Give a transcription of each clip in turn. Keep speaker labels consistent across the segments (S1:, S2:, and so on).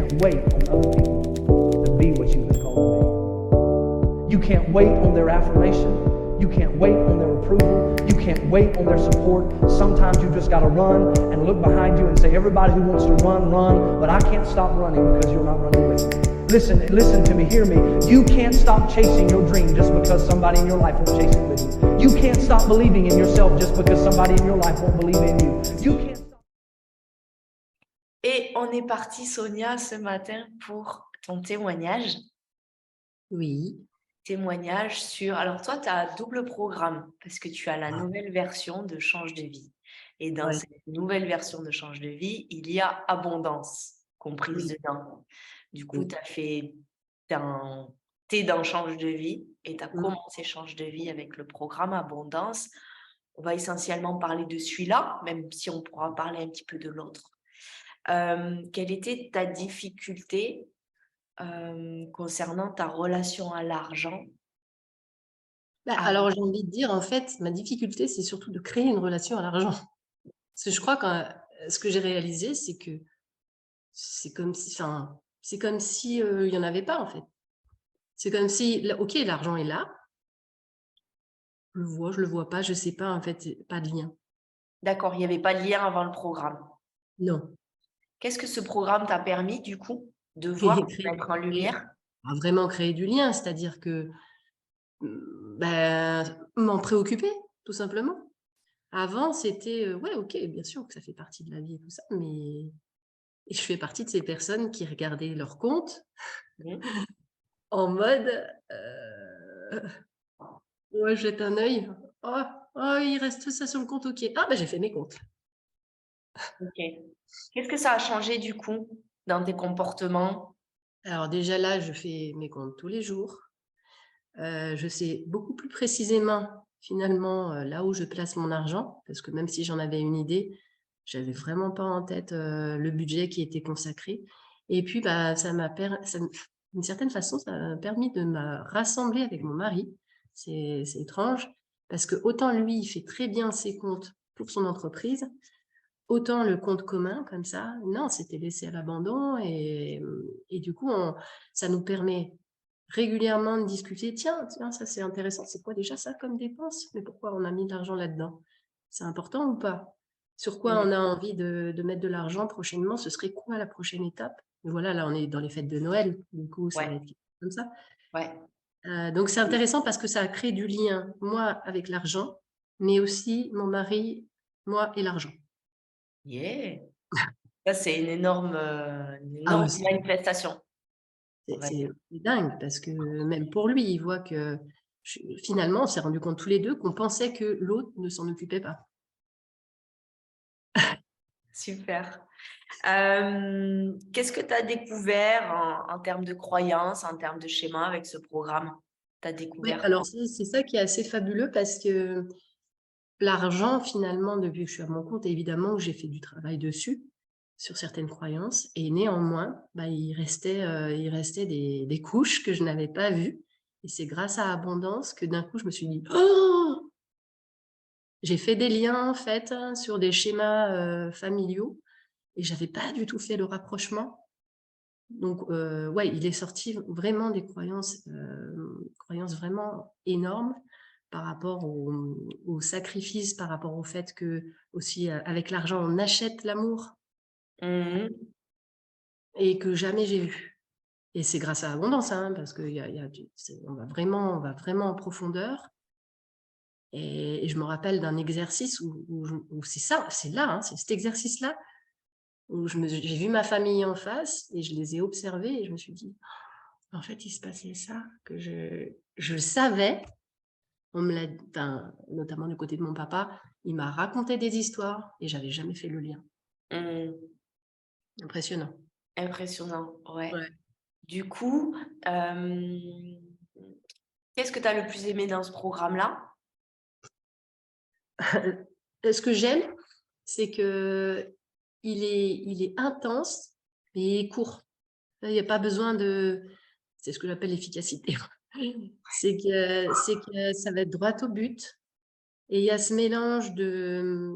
S1: can't wait on other people to be what you've been called to be. You can't wait on their affirmation. You can't wait on their approval. You can't wait on their support. Sometimes you just got to run and look behind you and say, everybody who wants to run, run, but I can't stop running because you're not running with me. Listen to me, hear me. You can't stop chasing your dream just because somebody in your life won't chase it with you. You can't stop believing in yourself just because somebody in your life won't believe in you. You can't stop.
S2: Et on est parti, Sonia, ce matin pour ton témoignage.
S3: Oui.
S2: Témoignage sur... Alors toi, tu as un double programme parce que tu as la nouvelle version de Change de vie. Et dans cette nouvelle version de Change de vie, il y a abondance comprise dedans. Du coup, t'es dans Change de vie et tu as commencé Change de vie avec le programme Abondance. On va essentiellement parler de celui-là, même si on pourra parler un petit peu de l'autre. Quelle était ta difficulté concernant ta relation à l'argent?
S3: Alors, j'ai envie de dire, en fait, ma difficulté, c'est surtout de créer une relation à l'argent. Parce que je crois que ce que j'ai réalisé, c'est que c'est comme si il n'y en avait pas, en fait. C'est comme si, ok, l'argent est là. Je le vois pas, je sais pas, en fait, pas de lien.
S2: D'accord, il n'y avait pas de lien avant le programme.
S3: Non.
S2: Qu'est-ce que ce programme t'a permis, du coup, de voir, de mettre en lumière?
S3: Vraiment créer du lien, c'est-à-dire que m'en préoccuper, tout simplement. Avant, c'était, ouais, ok, bien sûr que ça fait partie de la vie et tout ça, mais je fais partie de ces personnes qui regardaient leur compte en mode, ouais, je jette un œil, oh, il reste ça sur le compte, ok. Ah, j'ai fait mes comptes.
S2: Ok. Qu'est-ce que ça a changé, du coup, dans tes comportements?
S3: Alors déjà là, je fais mes comptes tous les jours. Je sais beaucoup plus précisément, finalement, là où je place mon argent, parce que même si j'en avais une idée, j'avais vraiment pas en tête le budget qui était consacré. Et puis, d'une certaine façon, ça m'a permis de me rassembler avec mon mari. C'est étrange, parce que autant lui, il fait très bien ses comptes pour son entreprise, autant le compte commun, comme ça, non, c'était laissé à l'abandon. Et du coup, ça nous permet régulièrement de discuter. Tiens, ça c'est intéressant. C'est quoi déjà ça comme dépense? Mais pourquoi on a mis de l'argent là-dedans? C'est important ou pas? Sur quoi on a envie de mettre de l'argent prochainement? Ce serait quoi la prochaine étape? Et voilà, là, on est dans les fêtes de Noël. Du coup, ça va être comme ça. Donc, c'est intéressant parce que ça a créé du lien, moi, avec l'argent, mais aussi mon mari, moi et l'argent.
S2: Yeah. Ça, c'est une énorme manifestation.
S3: C'est dingue parce que même pour lui, il voit que finalement, on s'est rendu compte tous les deux qu'on pensait que l'autre ne s'en occupait pas.
S2: Super. Qu'est-ce que tu as découvert en termes de croyances, en termes de schéma avec ce programme? Tu as découvert
S3: alors c'est ça qui est assez fabuleux parce que l'argent, finalement, depuis que je suis à mon compte, évidemment que j'ai fait du travail dessus, sur certaines croyances, et néanmoins, il restait des couches que je n'avais pas vues. Et c'est grâce à Abondance que d'un coup, je me suis dit, oh! J'ai fait des liens, en fait, sur des schémas familiaux, et j'avais pas du tout fait le rapprochement. Donc, il est sorti vraiment des croyances vraiment énormes par rapport au sacrifice, par rapport au fait que aussi avec l'argent, on achète l'amour et que jamais j'ai vu. Et c'est grâce à Abondance, parce que on va vraiment en profondeur. Et je me rappelle d'un exercice où c'est ça, c'est là, c'est cet exercice-là où j'ai vu ma famille en face et je les ai observés et je me suis dit, en fait, il se passait ça, que je savais, on me l'a, notamment du côté de mon papa, il m'a raconté des histoires et j'avais jamais fait le lien. Impressionnant.
S2: Impressionnant, ouais. Du coup, qu'est-ce que tu as le plus aimé dans ce programme-là?
S3: Ce que j'aime, c'est que il est intense et court. Il n'y a pas besoin de... C'est ce que j'appelle l'efficacité. C'est que ça va être droit au but. Et il y a ce mélange de,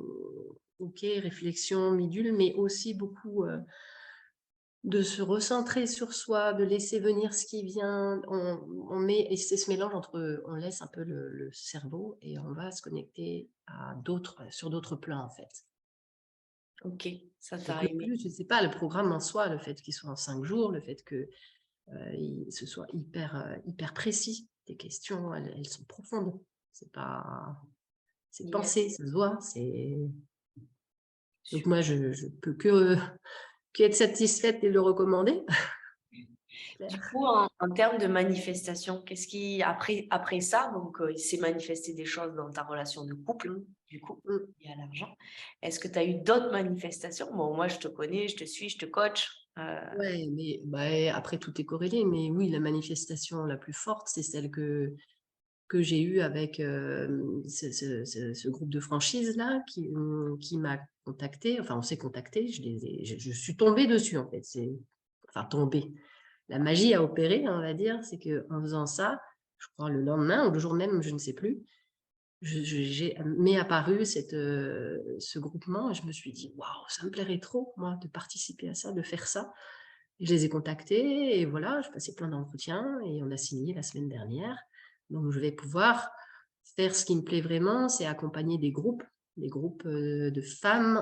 S3: réflexion, midule, mais aussi beaucoup de se recentrer sur soi, de laisser venir ce qui vient. On met et c'est ce mélange entre on laisse un peu le cerveau et on va se connecter à sur d'autres plans, en fait.
S2: OK, ça
S3: Donc
S2: tu
S3: le
S2: aimé.
S3: but, je sais pas, le programme en soi, le fait qu'il soit en 5 jours, le fait que, ce soit hyper précis. Tes questions, elles sont profondes. C'est pas c'est
S2: Yes,
S3: pensé, ça se voit, c'est donc
S2: super.
S3: moi je peux que être satisfaite et le recommander.
S2: Du
S3: Clair.
S2: coup, en termes de manifestation, qu'est-ce qui après ça, donc il s'est manifesté des choses dans ta relation de couple,
S3: Mmh.
S2: du coup,
S3: Mmh.
S2: liées à l'argent. Est-ce que tu as eu d'autres manifestations? Bon, moi, je te connais, je te suis, je te coach,
S3: Ouais, mais bah, après tout est corrélé, mais oui, la manifestation la plus forte, c'est celle que j'ai eue avec, ce groupe de franchise-là qui m'a contactée. Enfin, on s'est contactés, je suis tombée dessus, en fait. Enfin, tombée. La magie a opéré, on va dire, c'est qu'en faisant ça, je crois le lendemain ou le jour même, je ne sais plus, m'est apparu ce groupement et je me suis dit: «Waouh, ça me plairait trop, moi, de participer à ça, de faire ça». Et je les ai contactés et voilà, je passais plein d'entretiens et on a signé la semaine dernière. Donc je vais pouvoir faire ce qui me plaît vraiment, c'est accompagner des groupes, de femmes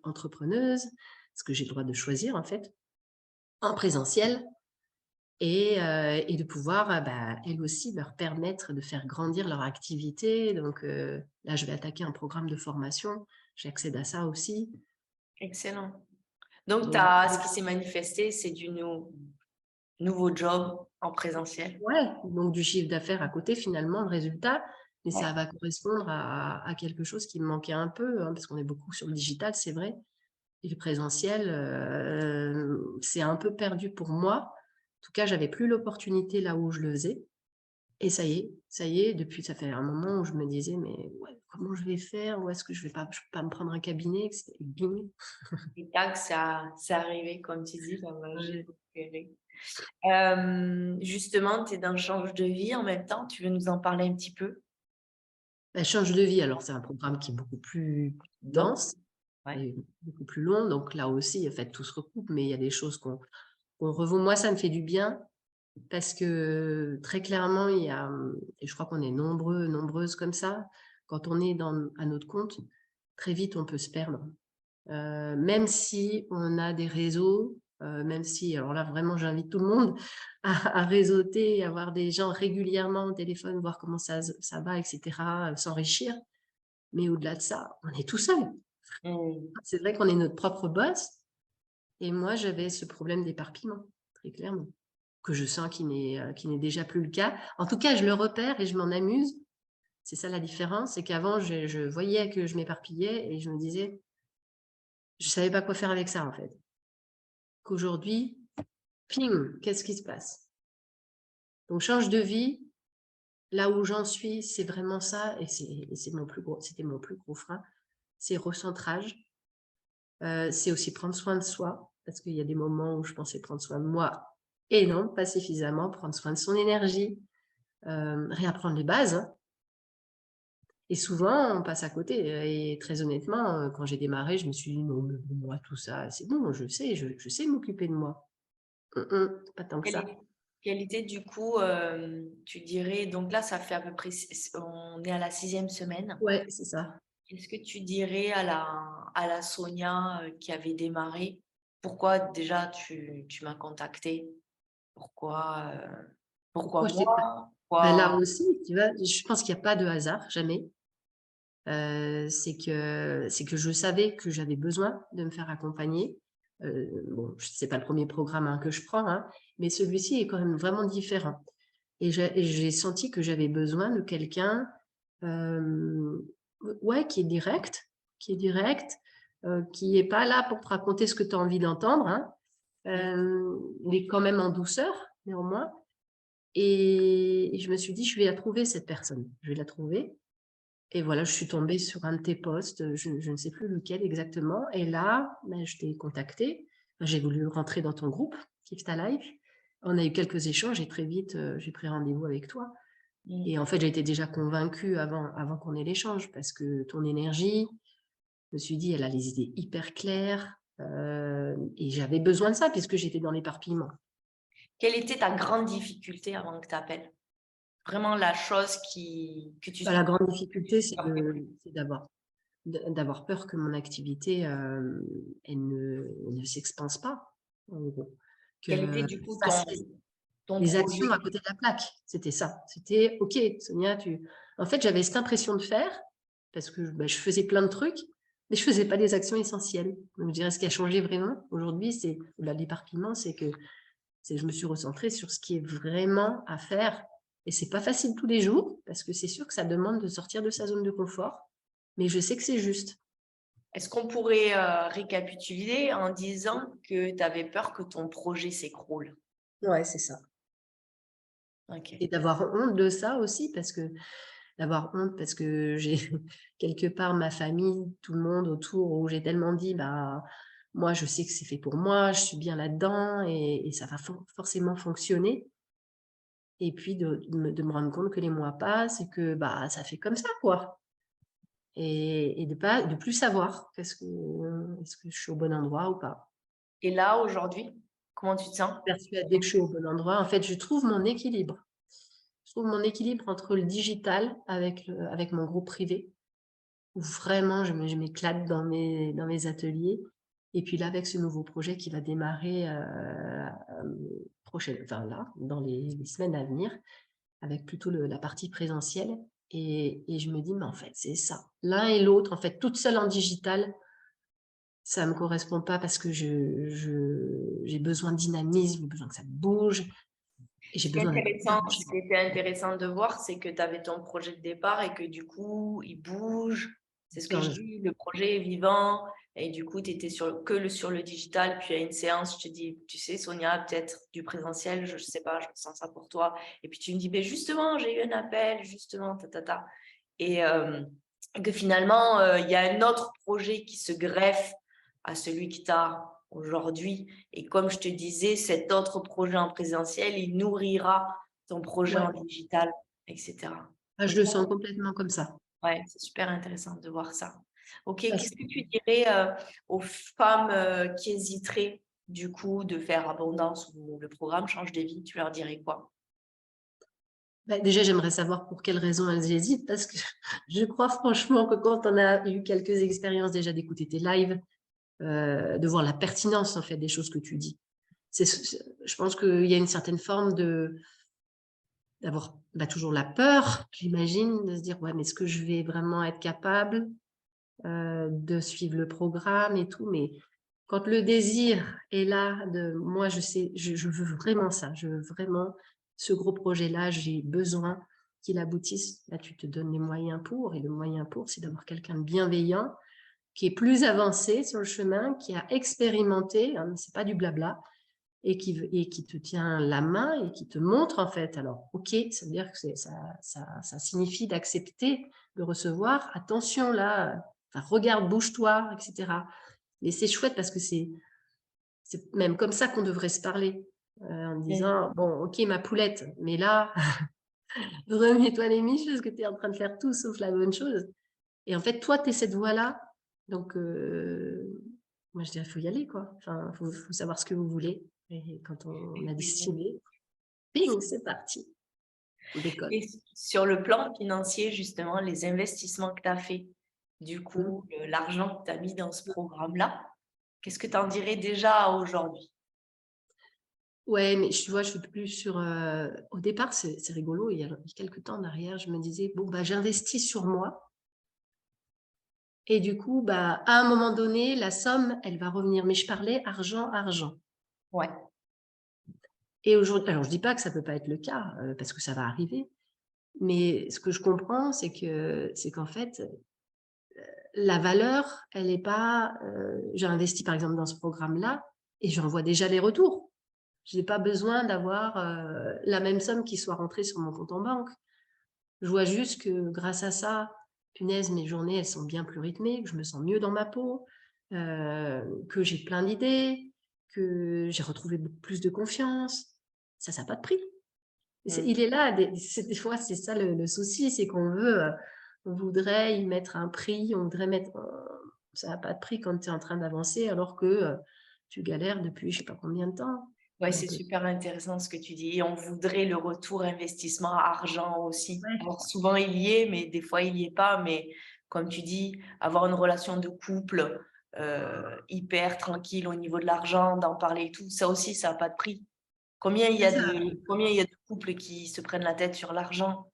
S3: entrepreneuses, parce que j'ai le droit de choisir en fait, en présentiel et de pouvoir, elles aussi leur permettre de faire grandir leur activité. Donc là, je vais attaquer un programme de formation, j'accède à ça aussi.
S2: excellent. Donc,
S3: Donc
S2: ce qui s'est manifesté, c'est du nouveau job en présentiel.
S3: ouais, donc du chiffre d'affaires à côté finalement, le résultat, mais
S2: Ouais.
S3: ça va correspondre à quelque chose qui me manquait un peu, hein, parce qu'on est beaucoup sur le digital, c'est vrai et le présentiel, c'est un peu perdu pour moi. En tout cas, j'avais plus l'opportunité là où je le faisais et ça y est, depuis ça fait un moment où je me disais: «Mais ouais, comment je vais faire? Où est-ce que je peux pas me prendre un cabinet?» et bing!
S2: Et tac, c'est arrivé, comme tu dis, la magie
S3: Ouais.
S2: opérée. Justement, tu es dans le change de vie en même temps, tu veux nous en parler un petit peu?
S3: Bah, change de vie, alors c'est un programme qui est beaucoup plus
S2: Donc,
S3: dense
S2: ouais.
S3: et beaucoup plus long, donc là aussi, en fait, tout se recoupe, mais il y a des choses qu'on revoit. Moi, ça me fait du bien parce que très clairement, il y a, et je crois qu'on est nombreux, nombreuses comme ça, quand on est à notre compte, très vite, on peut se perdre. Même si on a des réseaux, même si alors là, vraiment, j'invite tout le monde à réseauter, avoir des gens régulièrement au téléphone, voir comment ça va et cetera, s'enrichir. Mais au-delà de ça, on est tout seul.
S2: Mmh.
S3: C'est vrai qu'on est notre propre boss et moi, j'avais ce problème d'éparpillement, très clairement, que je sens qui n'est déjà plus le cas. En tout cas, je le repère et je m'en amuse. C'est ça la différence, c'est qu'avant, je voyais que je m'éparpillais et je me disais: «Je savais pas quoi faire avec ça, en fait». Qu'aujourd'hui, ping, qu'est-ce qui se passe? Donc change de vie, là où j'en suis, c'est vraiment ça et c'était mon plus gros frein, c'est recentrage. C'est aussi prendre soin de soi, parce qu'il y a des moments où je pensais prendre soin de moi et non, pas suffisamment, prendre soin de son énergie, réapprendre les bases, hein et souvent on passe à côté, et très honnêtement, quand j'ai démarré, je me suis dit: «Non mais bon, moi tout ça, c'est bon, je sais m'occuper de moi». Pas tant que
S2: Quelle
S3: ça.
S2: est quelle était du coup, tu dirais donc là, ça fait à peu près on est à la 6e semaine.
S3: Ouais, c'est ça.
S2: Qu'est-ce que tu dirais à la Sonia, qui avait démarré? Pourquoi déjà tu m'as contactée? Pourquoi, pourquoi
S3: Pourquoi je t'ai
S2: moi?
S3: là
S2: Pourquoi
S3: aussi, tu vois, je pense qu'il y a pas de hasard, jamais. C'est que je savais que j'avais besoin de me faire accompagner. Bon, c'est pas le premier programme, hein, que je prends, hein, mais celui-ci est quand même vraiment différent et j'ai senti que j'avais besoin de quelqu'un, hem, ouais, qui est direct, qui est pas là pour te raconter ce que tu as envie d'entendre, hein,
S2: mmh,
S3: mais quand même en douceur, néanmoins et je me suis dit: «Je vais la trouver cette personne, je vais la trouver». Et voilà, je suis tombée sur un de tes posts, je ne sais plus lequel exactement et là, je t'ai contacté. J'ai voulu rentrer dans ton groupe, Kiffe ta life. On a eu quelques échanges et très vite, j'ai pris rendez-vous avec toi
S2: mmh.
S3: et en fait, j'ai été déjà convaincue avant qu'on ait l'échange parce que ton énergie, je me suis dit: «Elle a les idées hyper claires». Et j'avais besoin de ça puisque j'étais dans l'éparpillement.
S2: Quelle était ta grande difficulté avant que tu appelles? Vraiment la chose que tu
S3: La grande difficulté, c'est
S2: surpris.
S3: d'avoir peur que mon activité, elle ne s'expanse pas, en gros.
S2: Quel était
S3: Que
S2: du coup
S3: je fasse
S2: ton
S3: les
S2: projet?
S3: actions à côté de la plaque. C'était ça. C'était OK, Sonia, en fait, j'avais cette impression de faire parce que je faisais plein de trucs, mais je faisais pas des actions essentielles. Donc, je dirais ce qui a changé vraiment aujourd'hui, c'est l'éparpillement, c'est que je me suis recentrée sur ce qui est vraiment à faire. Et c'est pas facile tous les jours parce que c'est sûr que ça demande de sortir de sa zone de confort, mais je sais que c'est juste.
S2: Est-ce qu'on pourrait récapituler en disant que tu avais peur que ton projet s'écroule?
S3: Ouais, c'est ça.
S2: Ok.
S3: Et d'avoir honte de ça aussi, parce que j'ai quelque part ma famille, tout le monde autour, où j'ai tellement dit, bah, moi, je sais que c'est fait pour moi, je suis bien là-dedans et ça va forcément fonctionner. Et puis de me rendre compte que les mois passent et que bah, ça fait comme ça, quoi. Et de plus savoir est-ce que je suis au bon endroit ou pas.
S2: Et là, aujourd'hui, comment tu te sens?
S3: Persuadée que je suis au bon endroit. En fait, je trouve mon équilibre. Je trouve mon équilibre entre le digital avec mon groupe privé, où vraiment je m'éclate dans mes ateliers. Et puis là, avec ce nouveau projet qui va démarrer là, dans les semaines à venir, avec plutôt la partie présentielle. Et je me dis, mais en fait, c'est ça. L'un et l'autre, en fait, toute seule en digital, ça ne me correspond pas parce que j'ai besoin de dynamisme, j'ai besoin que ça bouge, et j'ai besoin d'être bien chez
S2: Ce qui
S3: moi.
S2: était intéressant de voir, c'est que tu avais ton projet de départ et que du coup, il bouge. C'est ce que je
S3: Quand
S2: dis, le projet est vivant. Et du coup, tu étais sur le digital. Puis à une séance, je te dis, tu sais, Sonia, peut-être du présentiel, je ne sais pas, je ressens ça pour toi. Et puis tu me dis, ben justement, j'ai eu un appel, justement, ta. Et que finalement, il y a un autre projet qui se greffe à celui qui t'a aujourd'hui. Et comme je te disais, cet autre projet en présentiel, il nourrira ton projet
S3: ouais,
S2: en digital, etc.
S3: je le sens complètement comme ça.
S2: Ouais, c'est super intéressant de voir ça. Ok,
S3: Parce
S2: qu'est-ce que tu dirais aux femmes qui hésiteraient du coup de faire abondance ou le programme Change de vie? Tu leur dirais quoi?
S3: déjà, j'aimerais savoir pour quelles raisons elles hésitent, parce que je crois franchement que quand on a eu quelques expériences déjà d'écouter tes lives, de voir la pertinence en fait des choses que tu dis. Je pense qu'il y a une certaine forme d'avoir toujours la peur, j'imagine, de se dire ouais, mais est-ce que je vais vraiment être capable de suivre le programme et tout, mais quand le désir est là, moi je sais, je veux vraiment ça, je veux vraiment ce gros projet-là, j'ai besoin qu'il aboutisse. Là, tu te donnes les moyens pour, et le moyen pour, c'est d'avoir quelqu'un de bienveillant, qui est plus avancé sur le chemin, qui a expérimenté, hein, c'est pas du blabla, et qui te tient la main et qui te montre en fait. Alors, ok, ça veut dire que ça signifie d'accepter de recevoir. Attention là, enfin, regarde, bouge-toi, etc. Mais c'est chouette parce que c'est même comme ça qu'on devrait se parler, en disant, bon, ok, ma poulette, mais là, remets-toi les miches parce que tu es en train de faire tout sauf la bonne chose. Et en fait, toi, tu es cette voie-là. Donc, moi, je dirais, il faut y aller, quoi. Enfin, faut savoir ce que vous voulez. Et quand on a décidé, bing, c'est parti. On décolle.
S2: Et sur le plan financier, justement, les investissements que tu as fait, du
S3: Mmh.
S2: coup, l'argent que tu as mis dans ce programme-là, qu'est-ce que tu en dirais déjà aujourd'hui?
S3: Ouais, mais tu vois, je suis plus sur, au départ, c'est rigolo, il y a quelques temps en arrière, je me disais: «Bon, bah, j'investis sur moi et du coup, bah, à un moment donné, la somme, elle va revenir». Mais je parlais argent, argent.
S2: Ouais.
S3: Et aujourd'hui, alors je dis pas que ça peut pas être le cas, parce que ça va arriver, mais ce que je comprends, c'est qu'en fait, la valeur, elle est pas, j'ai investi par exemple dans ce programme-là et j'en vois déjà les retours. Je n'ai pas besoin d'avoir, la même somme qui soit rentrée sur mon compte en banque. Je vois juste que grâce à ça, punaise, mes journées, elles sont bien plus rythmées, que je me sens mieux dans ma peau, que j'ai plein d'idées, que j'ai retrouvé beaucoup plus de confiance. Ça a pas de prix. Il est là, des fois, c'est ça le souci, c'est qu'on veut, on voudrait y mettre un prix, on voudrait mettre Ça n'a pas de prix quand tu es en train d'avancer alors que tu galères depuis je ne sais pas combien de temps.
S2: Ouais, c'est
S3: Donc,
S2: super intéressant ce que tu dis. Et on voudrait le retour investissement argent aussi.
S3: ouais,
S2: Alors souvent il y est, mais des fois il n'y est pas. Mais comme tu dis, avoir une relation de couple hyper tranquille au niveau de l'argent, d'en parler et tout, ça aussi, ça n'a pas de prix. Combien il y
S3: c'est
S2: a
S3: ça.
S2: combien il y a de couples qui se prennent la tête sur l'argent?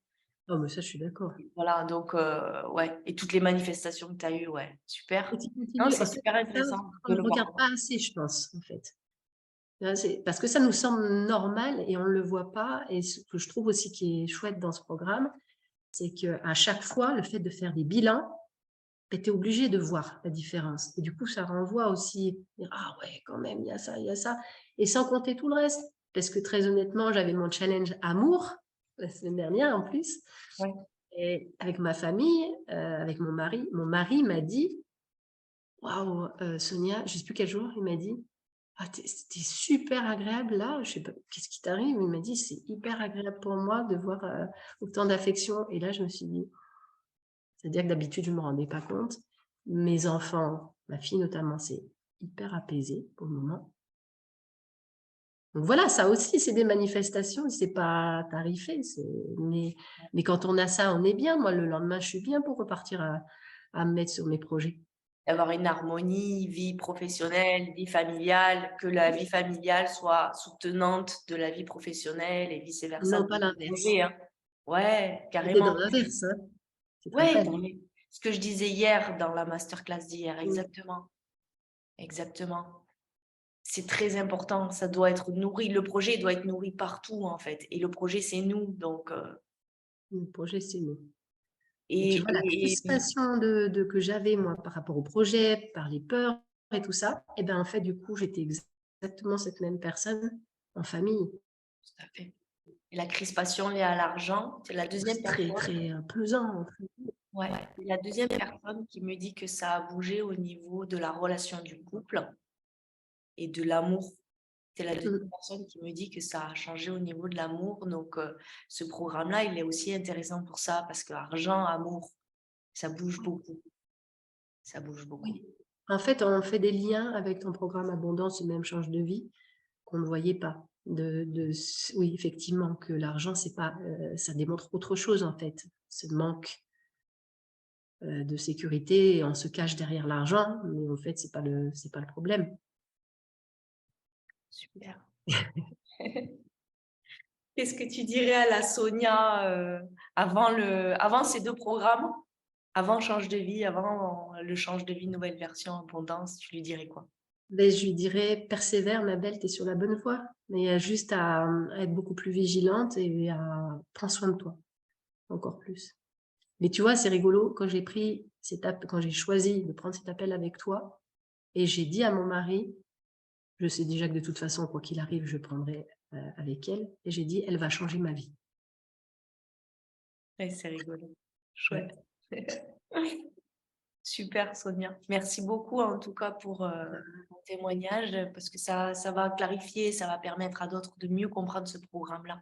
S3: Oh, mais ça, je suis d'accord.
S2: Voilà, donc ouais. Et toutes les manifestations que tu as eues, ouais, super.
S3: Et tu
S2: Non,
S3: continues.
S2: c'est
S3: En fait,
S2: super
S3: ça,
S2: intéressant
S3: on
S2: de
S3: ne
S2: le
S3: regarde
S2: voir.
S3: pas assez, je pense, en fait. Parce que ça nous semble normal et on ne le voit pas. Et ce que je trouve aussi qui est chouette dans ce programme, c'est qu'à chaque fois, le fait de faire des bilans, tu es obligé de voir la différence. Et du coup, ça renvoie aussi, dire, ah ouais, quand même, il y a ça, il y a ça. Et sans compter tout le reste. Parce que très honnêtement, j'avais mon challenge amour la semaine dernière en plus.
S2: Ouais.
S3: Et avec ma famille, avec mon mari m'a dit, waouh, Sonia, je ne sais plus quel jour, il m'a dit, ah, t'es super agréable là, je sais pas, qu'est-ce qui t'arrive? Il m'a dit, c'est hyper agréable pour moi de voir autant d'affection. Et là, je me suis dit, c'est-à-dire que d'habitude, je ne me rendais pas compte. Mes enfants, ma fille notamment, c'est hyper apaisé pour le moment. Donc voilà, ça aussi, c'est des manifestations, c'est pas tarifé, mais quand on a ça, on est bien. Moi, le lendemain, je suis bien pour repartir à me mettre sur mes projets.
S2: D'avoir une harmonie, vie professionnelle, vie familiale, que la vie familiale soit soutenante de la vie professionnelle et vice-versa
S3: Non,
S2: dans
S3: pas
S2: le
S3: l'inverse.
S2: projet, hein. Ouais,
S3: C'était dans
S2: carrément.
S3: l'inverse, hein. Tu te
S2: Ouais,
S3: rappelles?
S2: ce que je disais hier dans la masterclass d'hier,
S3: Mm.
S2: exactement. Exactement. C'est très important, ça doit être nourri. Le projet doit être nourri partout, en fait. Et le projet, c'est nous. Donc,
S3: Le projet, c'est nous. Et tu
S2: et,
S3: vois, la
S2: et, et-
S3: crispation que j'avais, moi, par rapport au projet, par les peurs et tout ça, et bien, en fait, du coup, j'étais exactement cette même personne en famille.
S2: tout à fait. Et la crispation liée à l'argent, c'est la deuxième
S3: C'est très,
S2: personne.
S3: très pesant.
S2: Ouais, c'est la deuxième personne qui me dit que ça a bougé au niveau de la relation du couple et de l'amour. C'est la deuxième
S3: Mm.
S2: personne qui me dit que ça a changé au niveau de l'amour. Donc, ce programme-là, il est aussi intéressant pour ça parce que argent, amour, ça bouge beaucoup. Ça bouge beaucoup.
S3: Oui. En fait, on fait des liens avec ton programme Abondance et même Change de vie qu'on ne voyait pas. Oui, effectivement, que l'argent, c'est pas, ça démontre autre chose, en fait. Ce manque de sécurité, et on se cache derrière l'argent, mais en fait, c'est pas le problème.
S2: Super. Qu'est-ce que tu dirais à la Sonia avant ces deux programmes, avant Change de vie, avant le Change de vie, nouvelle version, Abondance, tu lui dirais quoi?
S3: Mais je lui dirais, persévère, ma belle, tu es sur la bonne voie. Mais il y a juste à être beaucoup plus vigilante et à prendre soin de toi, encore plus. Mais tu vois, c'est rigolo, quand j'ai choisi de prendre cet appel avec toi, et j'ai dit à mon mari, je sais déjà que de toute façon, quoi qu'il arrive, je prendrai avec elle, et j'ai dit, elle va changer ma vie.
S2: Ouais, c'est rigolo. Chouette. Super, Sonia. Merci beaucoup en tout cas pour ton témoignage parce que ça va clarifier, ça va permettre à d'autres de mieux comprendre ce programme-là.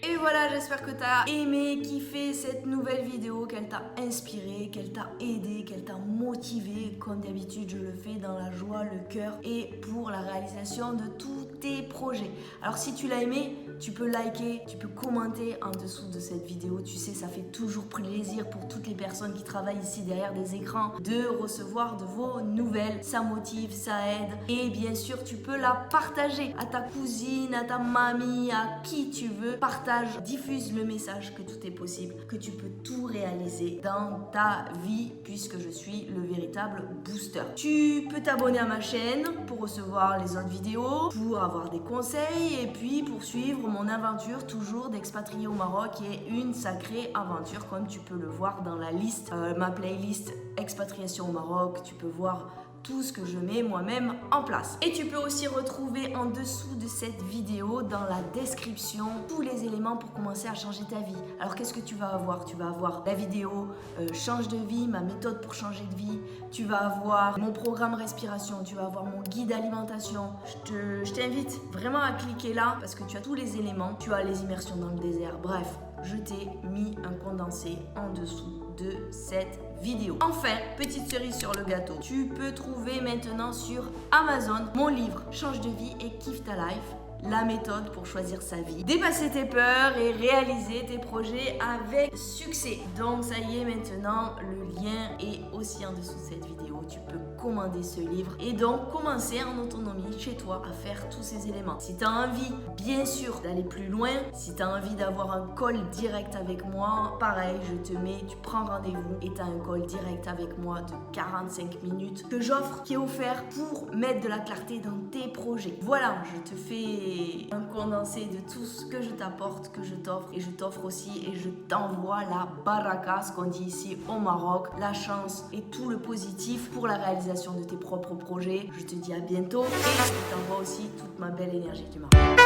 S4: Et voilà, j'espère que t'as aimé, kiffé cette nouvelle vidéo, qu'elle t'a inspiré, qu'elle t'a aidé, qu'elle t'a motivé. Comme d'habitude, je le fais dans la joie, le cœur et pour la réalisation de tous tes projets. Alors si tu l'as aimé, tu peux liker, tu peux commenter en dessous de cette vidéo. Tu sais, ça fait toujours plaisir pour toutes les personnes qui travaillent ici derrière des écrans de recevoir de vos nouvelles. Ça motive, ça aide. Et bien sûr, tu peux la partager à ta cousine, à ta mamie, à qui tu veux. Partage, diffuse le message que tout est possible, que tu peux tout réaliser dans ta vie puisque je suis le véritable booster. Tu peux t'abonner à ma chaîne pour recevoir les autres vidéos, pour avoir des conseils et puis pour suivre mon aventure toujours d'expatrié au Maroc qui est une sacrée aventure comme tu peux le voir dans la liste, ma playlist expatriation au Maroc. Tu peux voir tout ce que je mets moi-même en place. Et tu peux aussi retrouver en dessous de cette vidéo, dans la description, tous les éléments pour commencer à changer ta vie. Alors qu'est-ce que tu vas avoir? Tu vas avoir la vidéo Change de vie, ma méthode pour changer de vie. Tu vas avoir mon programme respiration, tu vas avoir mon guide alimentation. Je t'invite vraiment à cliquer là parce que tu as tous les éléments. Tu as les immersions dans le désert. Bref, je t'ai mis un condensé en dessous de cette vidéo. Enfin, petite cerise sur le gâteau, tu peux trouver maintenant sur Amazon mon livre Change de vie et kiffe ta life. La méthode pour choisir sa vie, dépasser tes peurs et réaliser tes projets avec succès. Donc ça y est, maintenant le lien est aussi en dessous de cette vidéo. Tu peux commander ce livre et donc commencer en autonomie chez toi à faire tous ces éléments. Si tu as envie, bien sûr, d'aller plus loin, si tu as envie d'avoir un call direct avec moi, pareil, tu prends rendez-vous et tu as un call direct avec moi de 45 minutes que j'offre, qui est offert pour mettre de la clarté dans tes projets. Voilà, je te fais un condensé de tout ce que je t'apporte, que je t'offre, et je t'offre aussi et je t'envoie la baraka, ce qu'on dit ici au Maroc, la chance et tout le positif pour la réalisation de tes propres projets. Je te dis à bientôt et je t'envoie aussi toute ma belle énergie du Maroc.